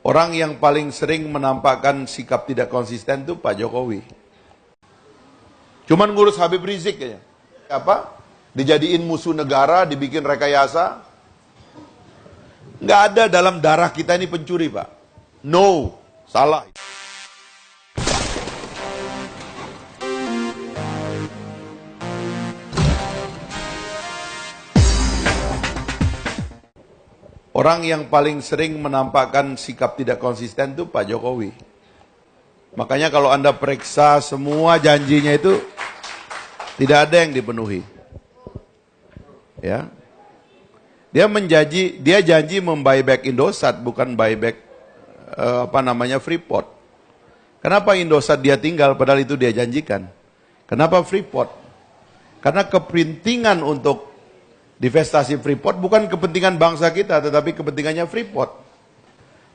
Orang yang paling sering menampakkan sikap tidak konsisten itu Pak Jokowi. Cuman ngurus Habib Rizik kayaknya. Apa? Dijadiin musuh negara, dibikin rekayasa. Nggak ada dalam darah kita ini pencuri, Pak. No, salah. Orang yang paling sering menampakkan sikap tidak konsisten itu Pak Jokowi. Makanya kalau Anda periksa semua janjinya itu tidak ada yang dipenuhi. Ya. Dia janji membuyback Indosat, bukan buyback Freeport. Kenapa Indosat dia tinggal padahal itu dia janjikan? Kenapa Freeport? Karena kepentingan untuk divestasi Freeport bukan kepentingan bangsa kita, tetapi kepentingannya Freeport.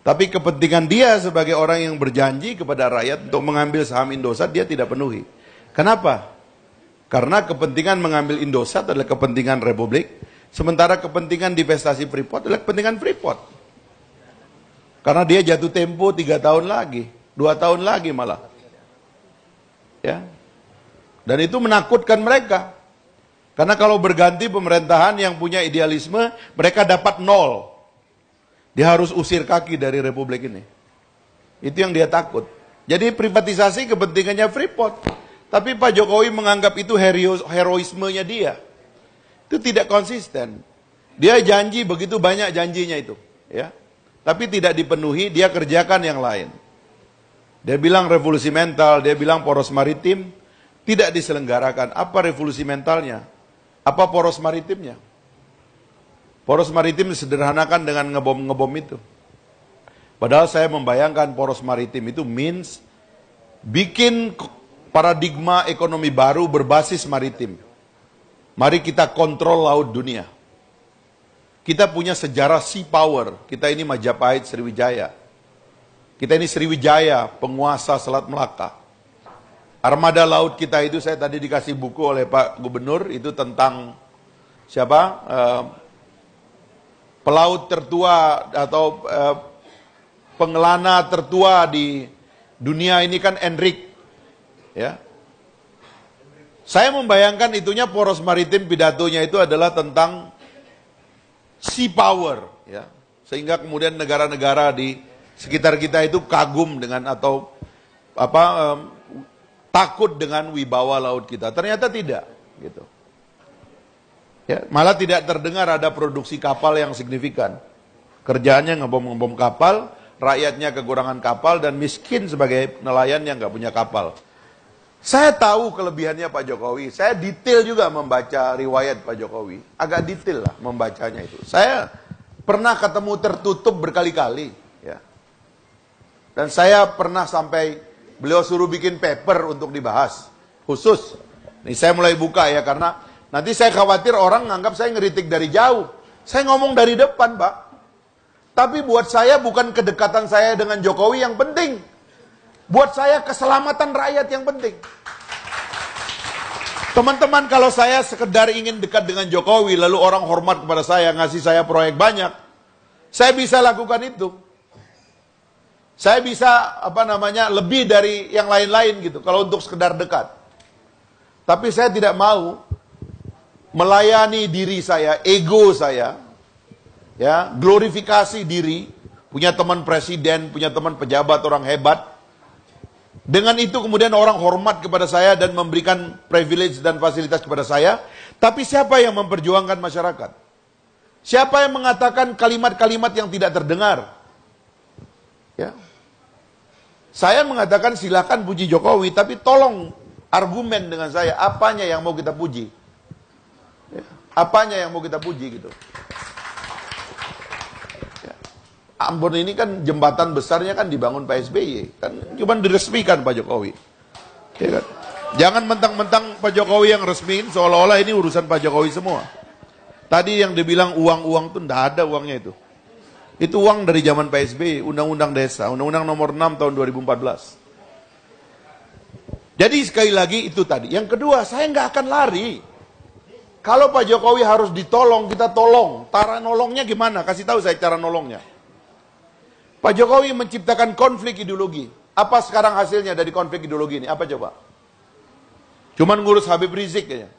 Tapi kepentingan dia sebagai orang yang berjanji kepada rakyat untuk mengambil saham Indosat, dia tidak penuhi. Kenapa? Karena kepentingan mengambil Indosat adalah kepentingan Republik, sementara kepentingan divestasi Freeport adalah kepentingan Freeport. Karena dia jatuh tempo 3 tahun lagi, 2 tahun lagi malah. Ya. Dan itu menakutkan mereka. Karena kalau berganti pemerintahan yang punya idealisme, mereka dapat 0. Dia harus usir kaki dari Republik ini. Itu yang dia takut. Jadi privatisasi kepentingannya Freeport. Tapi Pak Jokowi menganggap itu heroismenya dia. Itu tidak konsisten. Dia janji begitu banyak janjinya itu. Ya. Tapi tidak dipenuhi, dia kerjakan yang lain. Dia bilang revolusi mental, dia bilang poros maritim, tidak diselenggarakan. Apa revolusi mentalnya? Apa poros maritimnya? Poros maritim disederhanakan dengan ngebom itu. Padahal saya membayangkan poros maritim itu means bikin paradigma ekonomi baru berbasis maritim. Mari kita kontrol laut dunia. Kita punya sejarah sea power. Kita ini Majapahit, Sriwijaya. Kita ini Sriwijaya, penguasa Selat Melaka. Armada laut kita itu, saya tadi dikasih buku oleh Pak Gubernur, itu tentang siapa? Pelaut tertua atau pengelana tertua di dunia ini kan Enric. Ya. Saya membayangkan itunya poros maritim, pidatonya itu adalah tentang sea power. Ya. Sehingga kemudian negara-negara di sekitar kita itu kagum dengan atau takut dengan wibawa laut kita. Ternyata tidak, gitu. Ya, malah tidak terdengar ada produksi kapal yang signifikan. Kerjaannya ngebom kapal, rakyatnya kekurangan kapal dan miskin sebagai nelayan yang nggak punya kapal. Saya tahu kelebihannya Pak Jokowi. Saya detail juga membaca riwayat Pak Jokowi. Agak detail lah membacanya itu. Saya pernah ketemu tertutup berkali-kali. Ya. Dan saya pernah sampai beliau suruh bikin paper untuk dibahas, khusus. Nih saya mulai buka ya, karena nanti saya khawatir orang nganggap saya ngeritik dari jauh. Saya ngomong dari depan, Pak. Tapi buat saya bukan kedekatan saya dengan Jokowi yang penting. Buat saya keselamatan rakyat yang penting. Teman-teman, kalau saya sekedar ingin dekat dengan Jokowi, lalu orang hormat kepada saya, ngasih saya proyek banyak, saya bisa lakukan itu. Saya bisa lebih dari yang lain-lain gitu kalau untuk sekedar dekat. Tapi saya tidak mau melayani diri saya, ego saya, ya, glorifikasi diri, punya teman presiden, punya teman pejabat, orang hebat. Dengan itu kemudian orang hormat kepada saya dan memberikan privilege dan fasilitas kepada saya. Tapi siapa yang memperjuangkan masyarakat? Siapa yang mengatakan kalimat-kalimat yang tidak terdengar? Ya. Saya mengatakan silakan puji Jokowi, tapi tolong argumen dengan saya, apanya yang mau kita puji? Ya, apanya yang mau kita puji gitu? Ya. Ambon ini kan jembatan besarnya kan dibangun Pak SBY, kan cuma diresmikan Pak Jokowi. Ya kan? Jangan mentang-mentang Pak Jokowi yang resmiin, seolah-olah ini urusan Pak Jokowi semua. Tadi yang dibilang uang-uang tuh enggak ada uangnya itu. Itu uang dari zaman Pak SBY, Undang-Undang Desa, Undang-Undang nomor 6 tahun 2014. Jadi sekali lagi itu tadi. Yang kedua, saya nggak akan lari. Kalau Pak Jokowi harus ditolong, kita tolong. Cara nolongnya gimana? Kasih tahu saya cara nolongnya. Pak Jokowi menciptakan konflik ideologi. Apa sekarang hasilnya dari konflik ideologi ini? Apa coba? Cuman ngurus Habib Rizik kayaknya.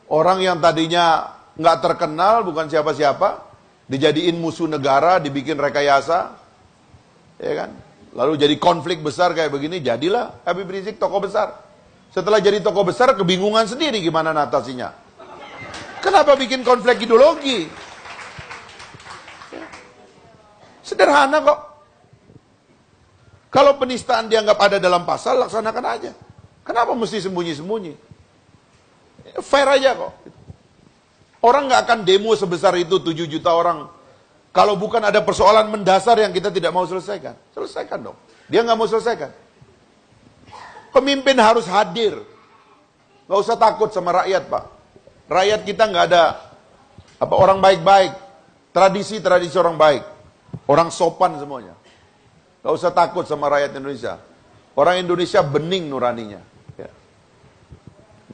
Orang yang tadinya nggak terkenal, bukan siapa-siapa, dijadiin musuh negara, dibikin rekayasa, ya kan? Lalu jadi konflik besar kayak begini, jadilah Habib Rizik tokoh besar. Setelah jadi tokoh besar, kebingungan sendiri gimana natasinya. Kenapa bikin konflik ideologi? Sederhana kok. Kalau penistaan dianggap ada dalam pasal, laksanakan aja. Kenapa mesti sembunyi-sembunyi? Fair aja kok. Orang nggak akan demo sebesar itu 7 juta orang. Kalau bukan ada persoalan mendasar yang kita tidak mau selesaikan. Selesaikan dong. Dia nggak mau selesaikan. Pemimpin harus hadir. Nggak usah takut sama rakyat, Pak. Rakyat kita nggak ada orang baik-baik. Tradisi orang baik. Orang sopan semuanya. Nggak usah takut sama rakyat Indonesia. Orang Indonesia bening nuraninya. Ya.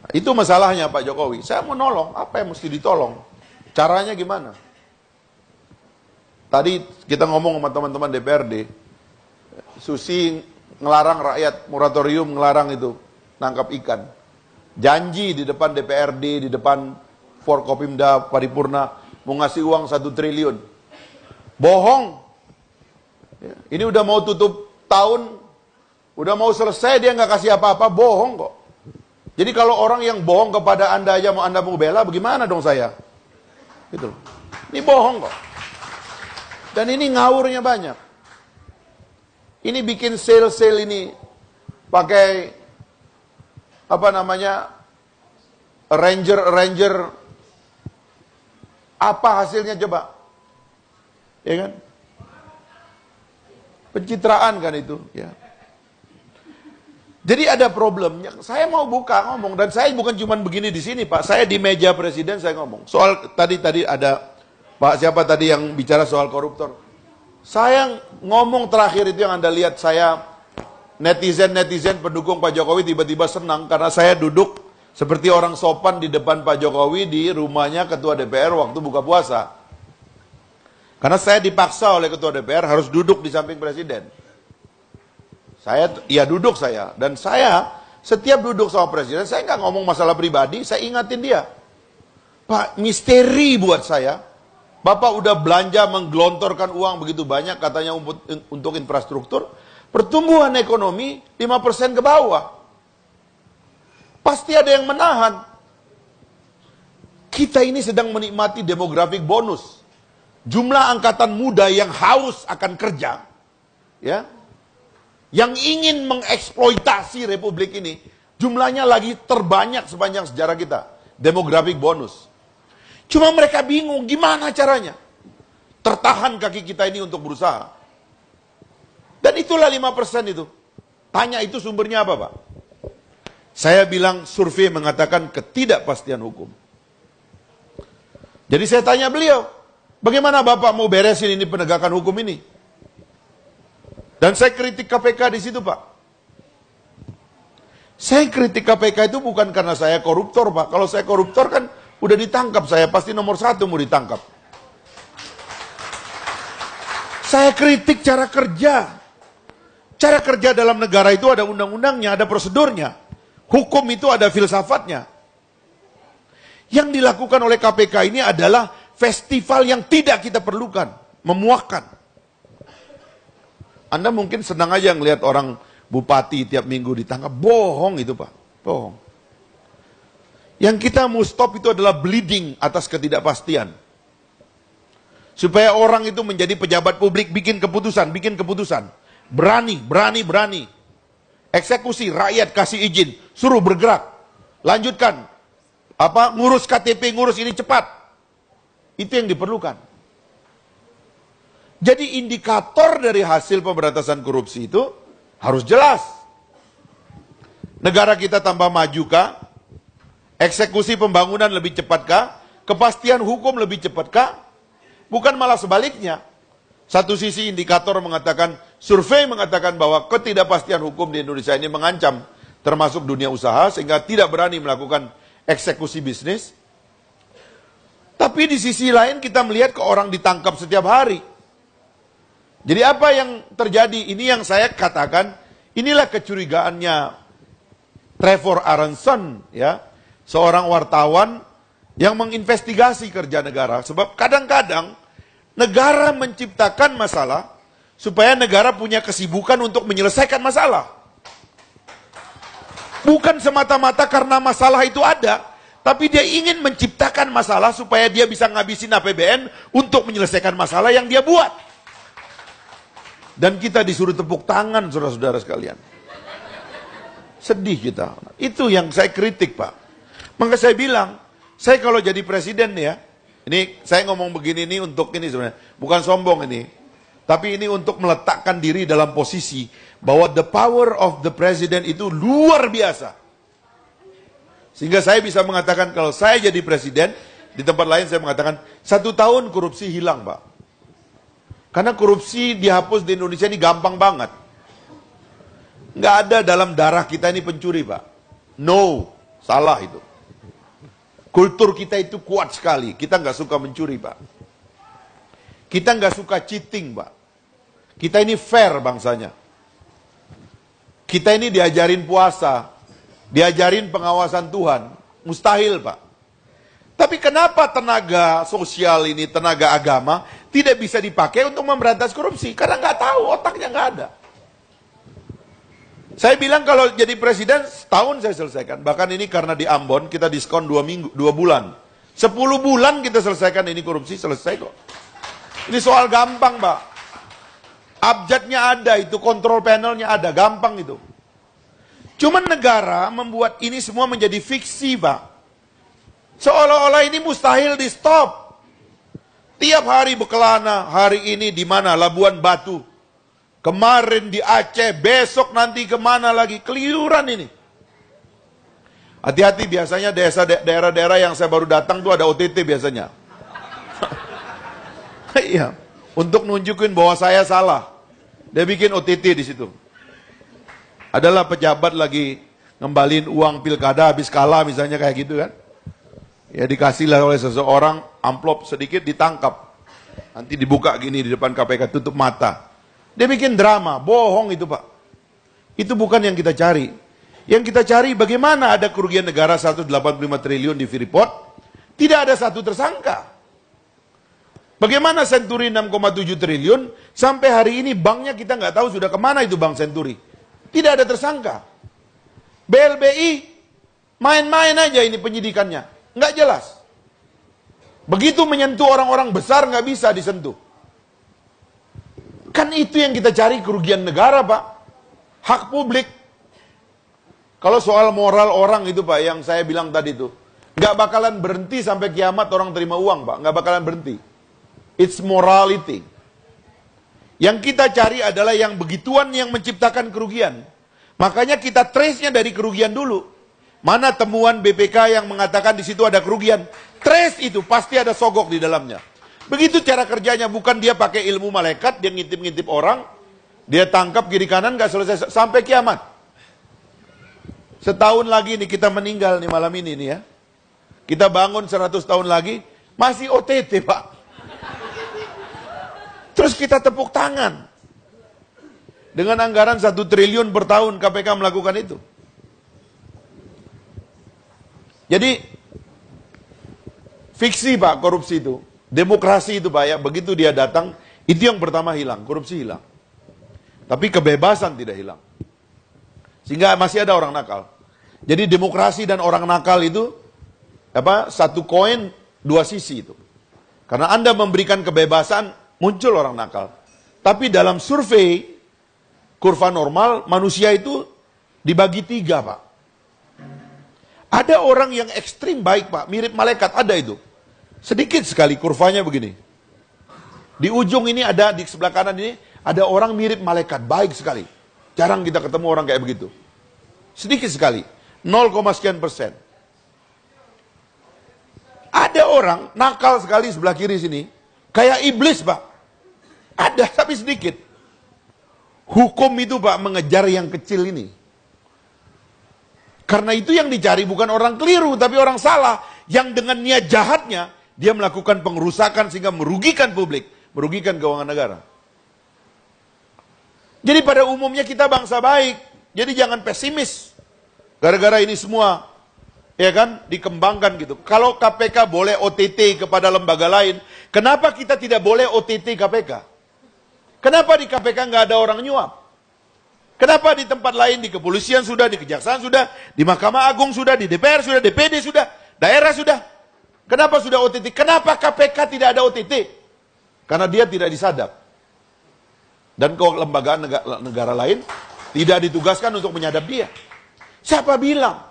Nah, itu masalahnya Pak Jokowi. Saya mau nolong, apa yang mesti ditolong? Caranya gimana? Tadi kita ngomong sama teman-teman DPRD, Susi ngelarang rakyat, moratorium ngelarang itu, nangkap ikan. Janji di depan DPRD, di depan Forkopimda Paripurna, mau ngasih uang 1 triliun. Bohong. Ya, ini udah mau tutup tahun, udah mau selesai, dia nggak kasih apa-apa, bohong kok. Jadi kalau orang yang bohong kepada Anda aja mau Anda mau bela, bagaimana dong saya? Gitu. Ini bohong kok. Dan ini ngawurnya banyak. Ini bikin sale-sale ini pakai Ranger. Apa hasilnya coba? Ya kan? Pencitraan kan itu, ya. Jadi ada problemnya. Saya mau buka ngomong, dan saya bukan cuma begini di sini, Pak. Saya di meja presiden saya ngomong. Soal tadi ada Pak siapa tadi yang bicara soal koruptor. Saya ngomong terakhir itu yang Anda lihat, saya netizen pendukung Pak Jokowi tiba-tiba senang karena saya duduk seperti orang sopan di depan Pak Jokowi di rumahnya Ketua DPR waktu buka puasa. Karena saya dipaksa oleh Ketua DPR harus duduk di samping Presiden. Duduk saya. Dan saya setiap duduk sama Presiden, saya nggak ngomong masalah pribadi, saya ingatin dia. Pak, misteri buat saya. Bapak udah belanja menggelontorkan uang begitu banyak katanya untuk infrastruktur. Pertumbuhan ekonomi 5% ke bawah. Pasti ada yang menahan. Kita ini sedang menikmati demographic bonus. Jumlah angkatan muda yang haus akan kerja, ya, yang ingin mengeksploitasi republik ini, jumlahnya lagi terbanyak sepanjang sejarah kita. Demographic bonus. Cuma mereka bingung gimana caranya tertahan kaki kita ini untuk berusaha. Dan itulah 5% itu. Tanya itu sumbernya apa, Pak? Saya bilang survei mengatakan ketidakpastian hukum. Jadi saya tanya beliau, bagaimana Bapak mau beresin ini penegakan hukum ini? Dan saya kritik KPK di situ, Pak. Saya kritik KPK itu bukan karena saya koruptor, Pak. Kalau saya koruptor kan udah ditangkap, saya pasti nomor 1 mau ditangkap. Saya kritik cara kerja. Cara kerja dalam negara itu ada undang-undangnya, ada prosedurnya. Hukum itu ada filsafatnya. Yang dilakukan oleh KPK ini adalah festival yang tidak kita perlukan, memuakkan. Anda mungkin senang aja ngelihat orang bupati tiap minggu ditangkap. Bohong itu, Pak. Bohong. Yang kita mau stop itu adalah bleeding atas ketidakpastian. Supaya orang itu menjadi pejabat publik, bikin keputusan. Berani. Eksekusi, rakyat kasih izin, suruh bergerak. Lanjutkan. Ngurus KTP, ngurus ini cepat. Itu yang diperlukan. Jadi indikator dari hasil pemberantasan korupsi itu harus jelas. Negara kita tambah maju kah? Eksekusi pembangunan lebih cepat kah? Kepastian hukum lebih cepat kah? Bukan malah sebaliknya. Satu sisi indikator mengatakan, survei mengatakan bahwa ketidakpastian hukum di Indonesia ini mengancam termasuk dunia usaha sehingga tidak berani melakukan eksekusi bisnis. Tapi di sisi lain kita melihat ke orang ditangkap setiap hari. Jadi apa yang terjadi? Ini yang saya katakan, inilah kecurigaannya Trevor Aronson, ya, seorang wartawan yang menginvestigasi kerja negara. Sebab kadang-kadang negara menciptakan masalah supaya negara punya kesibukan untuk menyelesaikan masalah. Bukan semata-mata karena masalah itu ada, tapi dia ingin menciptakan masalah supaya dia bisa ngabisin APBN untuk menyelesaikan masalah yang dia buat. Dan kita disuruh tepuk tangan, saudara-saudara sekalian. Sedih kita. Itu yang saya kritik, Pak. Maka saya bilang, saya kalau jadi presiden ya, ini saya ngomong begini ini untuk ini sebenarnya, bukan sombong ini. Tapi ini untuk meletakkan diri dalam posisi bahwa the power of the president itu luar biasa. Sehingga saya bisa mengatakan kalau saya jadi presiden, di tempat lain saya mengatakan 1 tahun korupsi hilang, Pak. Karena korupsi dihapus di Indonesia ini gampang banget. Nggak ada dalam darah kita ini pencuri, Pak. No, salah itu. Kultur kita itu kuat sekali. Kita nggak suka mencuri, Pak. Kita nggak suka cheating, Pak. Kita ini fair bangsanya. Kita ini diajarin puasa, diajarin pengawasan Tuhan. Mustahil, Pak. Tapi kenapa tenaga sosial ini, tenaga agama, tidak bisa dipakai untuk memberantas korupsi? Karena nggak tahu, otaknya nggak ada. Saya bilang kalau jadi presiden, setahun saya selesaikan. Bahkan ini karena di Ambon, kita diskon 2 bulan. 10 bulan kita selesaikan ini korupsi, selesai kok. Ini soal gampang, Pak. Abjadnya ada, itu kontrol panelnya ada, gampang itu. Cuman negara membuat ini semua menjadi fiksi, Pak. Seolah-olah ini mustahil di stop. Tiap hari berkelana, hari ini di mana? Labuan Batu. Kemarin di Aceh, besok nanti kemana lagi? Keliruan ini. Hati-hati, biasanya daerah-daerah yang saya baru datang tuh ada OTT biasanya. Iya, untuk nunjukin bahwa saya salah. Dia bikin OTT di situ. Adalah pejabat lagi ngembalin uang pilkada habis kalah misalnya kayak gitu kan. Ya dikasihlah oleh seseorang amplop sedikit ditangkap. Nanti dibuka gini di depan KPK, tutup mata. Dia bikin drama, bohong itu, Pak. Itu bukan yang kita cari. Yang kita cari bagaimana ada kerugian negara 185 triliun di Freeport, tidak ada satu tersangka. Bagaimana Senturi 6,7 triliun, sampai hari ini banknya kita nggak tahu sudah kemana itu Bank Senturi. Tidak ada tersangka. BLBI, main-main aja ini penyidikannya. Nggak jelas. Begitu menyentuh orang-orang besar nggak bisa disentuh. Kan itu yang kita cari, kerugian negara, Pak. Hak publik. Kalau soal moral orang itu, Pak, yang saya bilang tadi itu, nggak bakalan berhenti sampai kiamat orang terima uang, Pak. Nggak bakalan berhenti. It's morality. Yang kita cari adalah yang begituan yang menciptakan kerugian. Makanya kita trace-nya dari kerugian dulu. Mana temuan BPK yang mengatakan di situ ada kerugian? Trace itu, pasti ada sogok di dalamnya. Begitu cara kerjanya, bukan dia pakai ilmu malaikat, dia ngintip-ngintip orang, dia tangkap kiri kanan, gak selesai, sampai kiamat. Setahun lagi nih kita meninggal nih malam ini nih ya. Kita bangun 100 tahun lagi, masih OTT, Pak. Terus kita tepuk tangan. Dengan anggaran 1 triliun per tahun KPK melakukan itu. Jadi, fiksi, Pak, korupsi itu. Demokrasi itu, Pak, ya. Begitu dia datang, itu yang pertama hilang, korupsi hilang. Tapi kebebasan tidak hilang. Sehingga masih ada orang nakal. Jadi demokrasi dan orang nakal itu, satu koin, dua sisi itu. Karena Anda memberikan kebebasan, muncul orang nakal. Tapi dalam survei, kurva normal, manusia itu dibagi 3, Pak. Ada orang yang ekstrim baik, Pak, mirip malaikat, ada itu. Sedikit sekali kurvanya begini. Di ujung ini ada, di sebelah kanan ini, ada orang mirip malaikat, baik sekali. Jarang kita ketemu orang kayak begitu. Sedikit sekali, 0, sekian persen. Ada orang nakal sekali sebelah kiri sini, kayak iblis, Pak. Ada, tapi sedikit. Hukum itu, Pak, mengejar yang kecil ini. Karena itu yang dicari bukan orang keliru, tapi orang salah. Yang dengan niat jahatnya, dia melakukan pengerusakan sehingga merugikan publik, merugikan keuangan negara. Jadi pada umumnya kita bangsa baik. Jadi jangan pesimis. Gara-gara ini semua, ya kan, dikembangkan gitu. Kalau KPK boleh OTT kepada lembaga lain, kenapa kita tidak boleh OTT KPK? Kenapa di KPK nggak ada orang nyuap? Kenapa di tempat lain, di kepolisian sudah, di kejaksaan sudah, di Mahkamah Agung sudah, di DPR sudah, DPD sudah, daerah sudah. Kenapa sudah OTT? Kenapa KPK tidak ada OTT? Karena dia tidak disadap. Dan kelembagaan negara lain tidak ditugaskan untuk menyadap dia. Siapa bilang?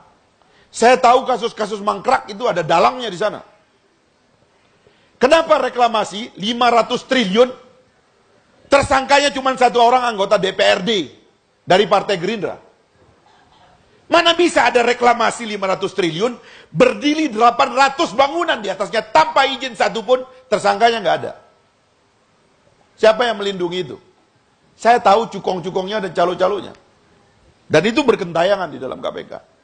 Saya tahu kasus-kasus mangkrak itu ada dalangnya di sana. Kenapa reklamasi 500 triliun tersangkanya cuma satu orang anggota DPRD dari Partai Gerindra? Mana bisa ada reklamasi 500 triliun, berdiri 800 bangunan di atasnya tanpa izin satupun, tersangkanya nggak ada. Siapa yang melindungi itu? Saya tahu cukong-cukongnya dan calo-calonya. Dan itu berkentayangan di dalam KPK.